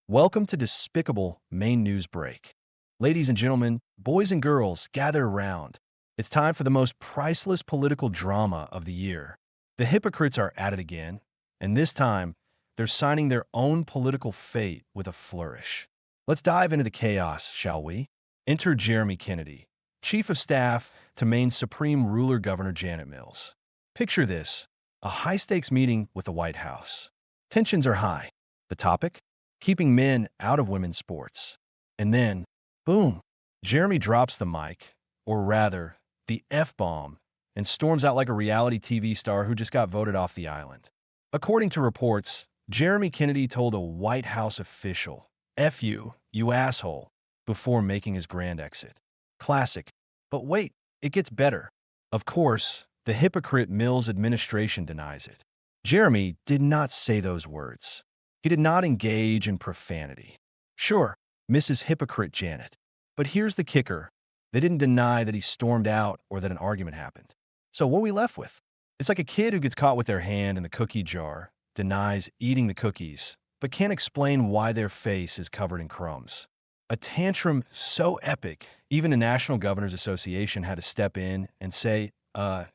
Welcome to Despicable Main News Break. Ladies and gentlemen, boys and girls, gather around. It's time for the most priceless political drama of the year. The hypocrites are at it again, and this time, they're signing their own political fate with a flourish. Let's dive into the chaos, shall we? Enter Jeremy Kennedy, Chief of Staff to Maine's Supreme Ruler Governor Janet Mills. Picture this, a high-stakes meeting with the White House. Tensions are high. The topic? Keeping men out of women's sports. And then, boom, Jeremy drops the mic, or rather, the F-bomb, and storms out like a reality TV star who just got voted off the island. According to reports, Jeremy Kennedy told a White House official, "F you, you asshole," before making his grand exit. Classic. But wait, it gets better. Of course, the hypocrite Mills administration denies it. Jeremy did not say those words. He did not engage in profanity. Sure, Mrs. Hypocrite Janet. But here's the kicker. They didn't deny that he stormed out or that an argument happened. So what are we left with? It's like a kid who gets caught with their hand in the cookie jar, denies eating the cookies, but can't explain why their face is covered in crumbs. A tantrum so epic, even the National Governors Association had to step in and say,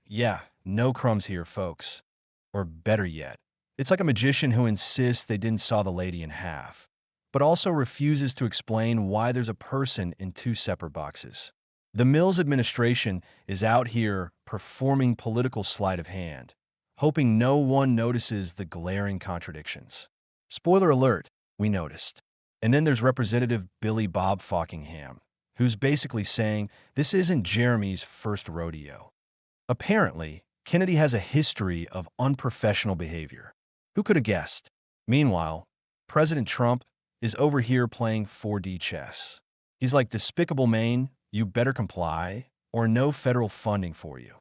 yeah, no crumbs here, folks. Or better yet, it's like a magician who insists they didn't saw the lady in half, but also refuses to explain why there's a person in two separate boxes. The Mills administration is out here performing political sleight of hand, hoping no one notices the glaring contradictions. Spoiler alert, we noticed. And then there's Representative Billy Bob Falkingham, who's basically saying this isn't Jeremy's first rodeo. Apparently, Kennedy has a history of unprofessional behavior. Who could have guessed? Meanwhile, President Trump is over here playing 4D chess. He's like, Despicable Maine, you better comply, or no federal funding for you.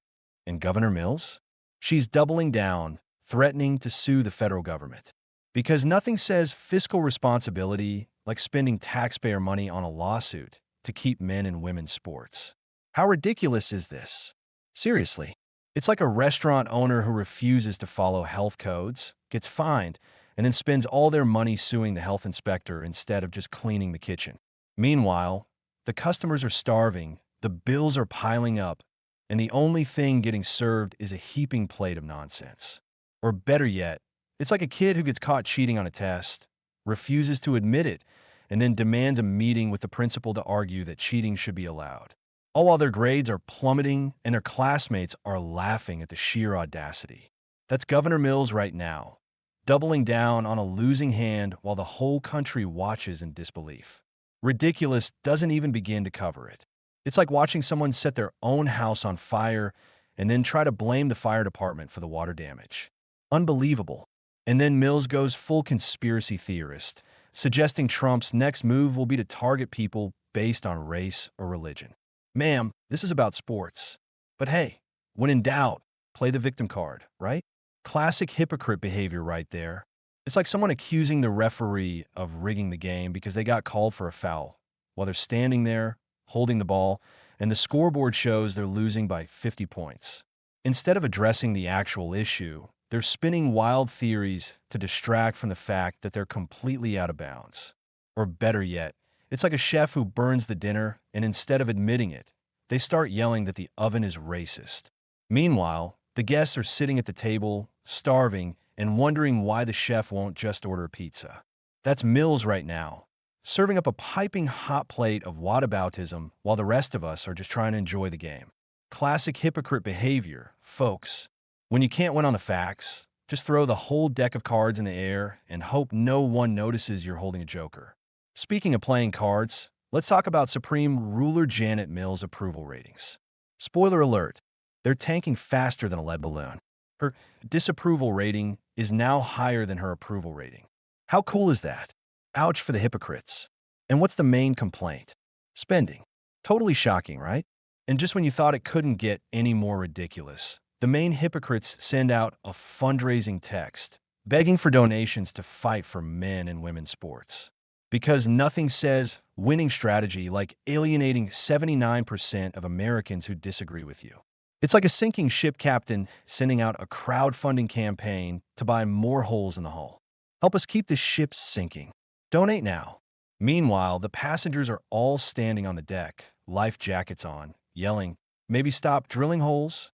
And Governor Mills? She's doubling down, threatening to sue the federal government. Because nothing says fiscal responsibility like spending taxpayer money on a lawsuit to keep men and women's sports. How ridiculous is this? Seriously. It's like a restaurant owner who refuses to follow health codes, gets fined, and then spends all their money suing the health inspector instead of just cleaning the kitchen. Meanwhile, the customers are starving, the bills are piling up, and the only thing getting served is a heaping plate of nonsense. Or better yet, it's like a kid who gets caught cheating on a test, refuses to admit it, and then demands a meeting with the principal to argue that cheating should be allowed. All while their grades are plummeting and their classmates are laughing at the sheer audacity. That's Governor Mills right now, doubling down on a losing hand while the whole country watches in disbelief. Ridiculous doesn't even begin to cover it. It's like watching someone set their own house on fire and then try to blame the fire department for the water damage. Unbelievable. And then Mills goes full conspiracy theorist, suggesting Trump's next move will be to target people based on race or religion. Ma'am, this is about sports. But hey, when in doubt, play the victim card, right? Classic hypocrite behavior right there. It's like someone accusing the referee of rigging the game because they got called for a foul, while they're standing there, holding the ball, and the scoreboard shows they're losing by 50 points. Instead of addressing the actual issue, they're spinning wild theories to distract from the fact that they're completely out of bounds. Or better yet, it's like a chef who burns the dinner, and instead of admitting it, they start yelling that the oven is racist. Meanwhile, the guests are sitting at the table, starving, and wondering why the chef won't just order a pizza. That's Mills right now, serving up a piping hot plate of whataboutism while the rest of us are just trying to enjoy the game. Classic hypocrite behavior, folks. When you can't win on the facts, just throw the whole deck of cards in the air and hope no one notices you're holding a joker. Speaking of playing cards, let's talk about Supreme Ruler Janet Mills' approval ratings. Spoiler alert, they're tanking faster than a lead balloon. Her disapproval rating is now higher than her approval rating. How cool is that? Ouch for the hypocrites. And what's the main complaint? Spending. Totally shocking, right? And just when you thought it couldn't get any more ridiculous, the main hypocrites send out a fundraising text, begging for donations to fight for men and women's sports. Because nothing says winning strategy like alienating 79% of Americans who disagree with you. It's like a sinking ship captain sending out a crowdfunding campaign to buy more holes in the hull. Help us keep this ship sinking. Donate now. Meanwhile, the passengers are all standing on the deck, life jackets on, yelling, maybe stop drilling holes?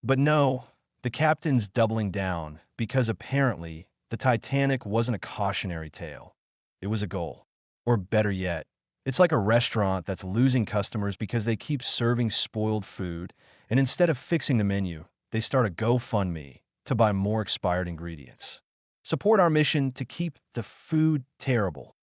But no, the captain's doubling down because apparently the Titanic wasn't a cautionary tale. It was a goal. Or better yet, it's like a restaurant that's losing customers because they keep serving spoiled food, and instead of fixing the menu, they start a GoFundMe to buy more expired ingredients. Support our mission to keep the food terrible.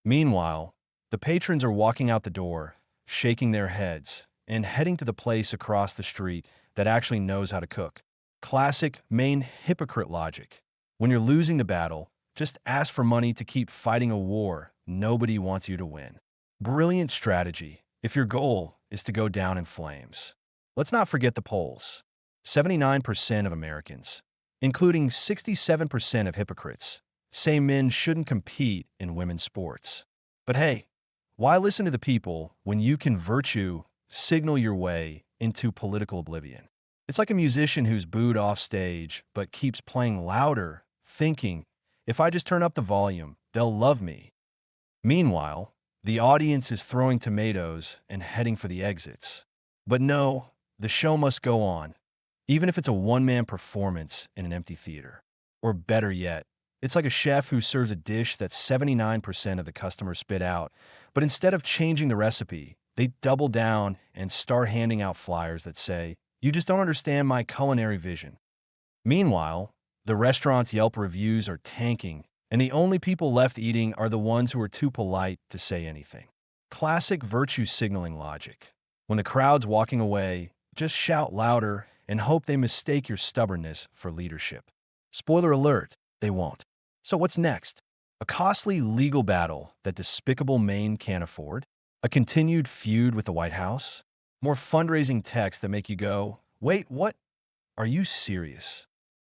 Meanwhile, the patrons are walking out the door, shaking their heads, and heading to the place across the street that actually knows how to cook. Classic Maine hypocrite logic. When you're losing the battle, just ask for money to keep fighting a war nobody wants you to win. Brilliant strategy if your goal is to go down in flames. Let's not forget the polls. 79% of Americans, including 67% of hypocrites, say men shouldn't compete in women's sports. But hey, why listen to the people when you can virtue signal your way into political oblivion? It's like a musician who's booed off stage but keeps playing louder, thinking, if I just turn up the volume, they'll love me. Meanwhile, the audience is throwing tomatoes and heading for the exits. But no, the show must go on, even if it's a one-man performance in an empty theater. Or better yet, it's like a chef who serves a dish that 79% of the customers spit out, but instead of changing the recipe, they double down and start handing out flyers that say, "You just don't understand my culinary vision." Meanwhile, the restaurant's Yelp reviews are tanking, and the only people left eating are the ones who are too polite to say anything. Classic virtue signaling logic. When the crowd's walking away, just shout louder and hope they mistake your stubbornness for leadership. Spoiler alert, they won't. So what's next? A costly legal battle that despicable Maine can't afford? A continued feud with the White House? More fundraising texts that make you go, wait, what? Are you serious?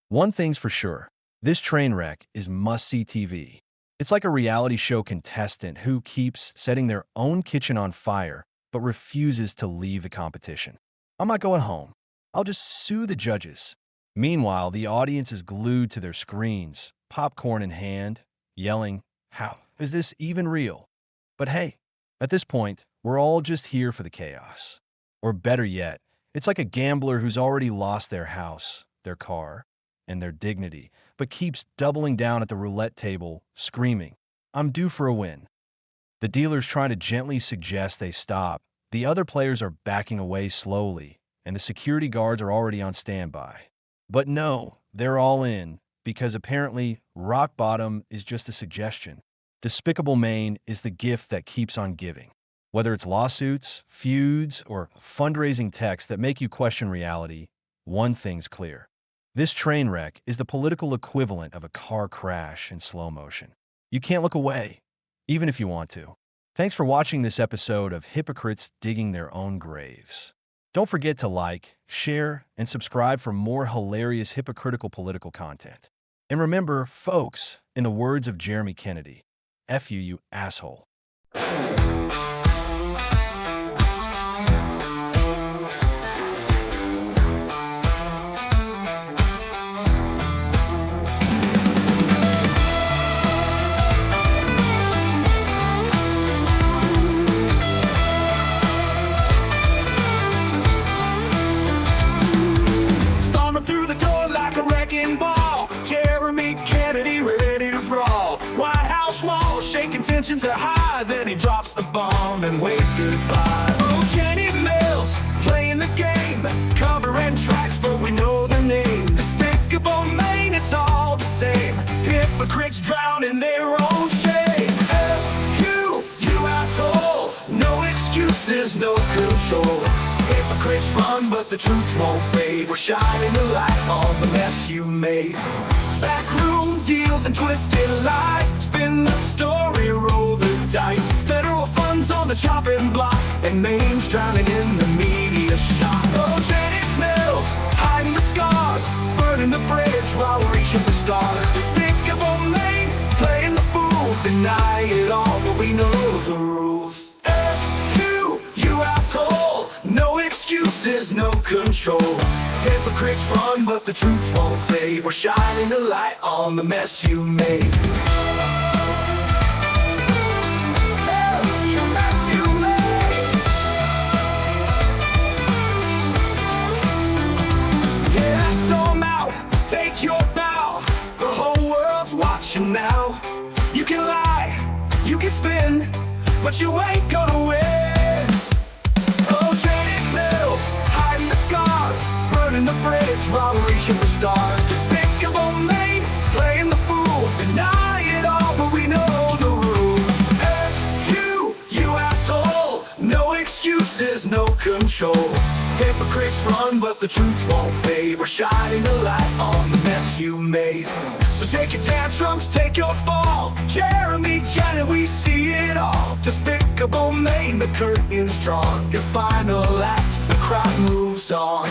One thing's for sure, this train wreck is must-see TV. It's like a reality show contestant who keeps setting their own kitchen on fire but refuses to leave the competition. I'm not going home. I'll just sue the judges. Meanwhile, the audience is glued to their screens, popcorn in hand, yelling, how is this even real? But hey, at this point, we're all just here for the chaos. Or better yet, it's like a gambler who's already lost their house, their car, and their dignity, but keeps doubling down at the roulette table, screaming, I'm due for a win. The dealer's trying to gently suggest they stop. The other players are backing away slowly, and the security guards are already on standby. But no, they're all in, because apparently rock bottom is just a suggestion. Despicable Maine is the gift that keeps on giving. Whether it's lawsuits, feuds, or fundraising texts that make you question reality, one thing's clear. This train wreck is the political equivalent of a car crash in slow motion. You can't look away, even if you want to. Thanks for watching this episode of Hypocrites Digging Their Own Graves. Don't forget to like, share, and subscribe for more hilarious hypocritical political content. And remember, folks, in the words of Jeremy Kennedy, F you, you asshole. Through the door like a wrecking ball, Jeremy Kennedy ready to brawl. White House walls shaking, tensions are high. Then he drops the bomb and waves goodbye. Oh, Jenny Mills playing the game, covering tracks, but we know their name. Despicable Maine, it's all the same. Hypocrites drown in their own shame. F you asshole. No excuses, no control. Hypocrites run, but the truth won't fade. We're shining the light on the mess you made. Backroom deals and twisted lies. Spin the story, roll the dice. Federal funds on the chopping block, and names drowning in the media shot. Oh, Jenny Mills, hiding the scars, burning the bridge while we're reaching for stars. Despicable Maine, playing the fool, deny it all, but we know the rules. F you asshole. No excuses, no control. Hypocrites run, but the truth won't fade. We're shining the light on the mess you made. You can spin, but you ain't gonna win. Oh, Janet Mills, hiding the scars, burning the bridge while reaching for stars. Despicable me, playing the fool, deny it all, but we know the rules. You asshole, no excuses, no control. Hypocrites run, but the truth won't fade. We're shining a light on the mess you made. So take your tantrums, take your fall. Jeremy, Janet, we see it all. Despicable Maine, the curtain's drawn. Your final act, the crowd moves on.